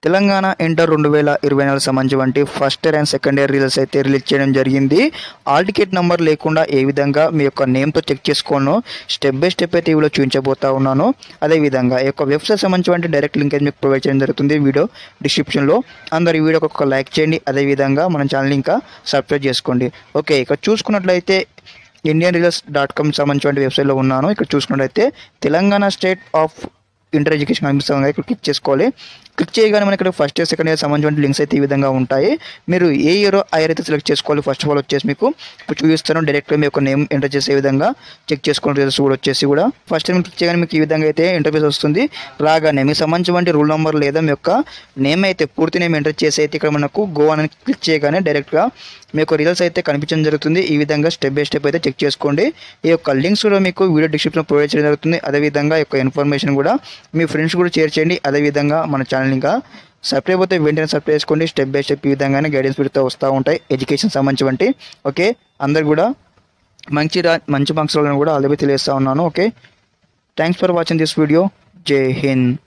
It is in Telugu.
తెలంగాణ ఇంటర్ 2024 సంబంధించి first year and second year results అయితే రిలీజ్ చేయడం జరిగింది. ఆల్ టికెట్ నెంబర్ లేకుండా ఏ విధంగా మీ యొక్క నేమ్తో చెక్ చేసుకోను స్టెప్ బై స్టెప్ అయితే వీడియో చూపించబోతా ఉన్నాను. అదేవిధంగా ఈ యొక్క వెబ్సైట్ సంబంధించి డైరెక్ట్ లింక్ అయితే మీకు ప్రొవైడ్ చేయడం జరుగుతుంది వీడియో డిస్క్రిప్షన్లో. అందరు ఈ వీడియోకి ఒక లైక్ చేయండి. అదేవిధంగా మన ఛానల్ ఇంకా సబ్స్క్రైబ్ చేసుకోండి. ఓకే, ఇక్కడ చూసుకున్నట్లయితే indianresults.com సంబంధించిన వెబ్సైట్లో ఉన్నాను. ఇక్కడ చూసుకున్నట్లయితే Telangana state of inter education కనిపిస్తుంది. ఇక్కడ క్లిక్ చేసుకోవాలి. క్లిక్ చేయగానే మనకి ఇక్కడ ఫస్ట్ ఇయర్ సెకండ్ ఇయర్ సంబంధించిన లింక్స్ అయితే ఈ విధంగా ఉంటాయి. మీరు ఏ ఇయర్ ఆ ఇయర్ అయితే సెలెక్ట్ చేసుకోవాలి. ఫస్ట్ ఆఫ్ ఆల్ వచ్చేసి మీకు ఇప్పుడు చూపిస్తాను. డైరెక్ట్గా మీ యొక్క నేమ్ ఎంటర్ చేసే విధంగా చెక్ చేసుకోండి. రిజల్ట్స్ కూడా వచ్చేసి కూడా ఫస్ట్ టైం క్లిక్ చేయగానే మీకు ఈ విధంగా అయితే ఇంటర్ఫేస్ వస్తుంది. రాగానే మీకు సంబంధించిన రూల్ నెంబర్ లేదా మీ యొక్క నేమ్ అయితే పూర్తి నేమ్ ఎంటర్ చేసి అయితే ఇక్కడ మనకు గో అని క్లిక్ చేయగానే డైరెక్ట్గా మీ యొక్క రిజల్ట్స్ అయితే కనిపించడం జరుగుతుంది. ఈ విధంగా స్టెప్ బై స్టెప్ అయితే చెక్ చేసుకోండి. ఈ యొక్క లింక్స్ కూడా మీకు వీడియో డిస్క్రిప్షన్లో ప్రొవైడ్ చేయడం జరుగుతుంది. అదేవిధంగా ఈ యొక్క ఇన్ఫర్మేషన్ కూడా మీ ఫ్రెండ్స్ కూడా షేర్ చేయండి. అదేవిధంగా మన ఛానల్ ఇంకా సబ్స్క్రైబ్ అయితే వెంటనే సబ్స్క్రైబ్ చేసుకోండి. స్టెప్ బై స్టెప్ ఈ విధంగానే గైడెన్స్ పెడుతూ వస్తూ ఉంటాయి ఎడ్యుకేషన్ సంబంధించి. ఓకే, అందరు కూడా మంచి మార్క్స్ కూడా ఆల్రెడీ తెలియజేస్తూ ఉన్నాను. Okay, thanks for watching this video. జై హింద్.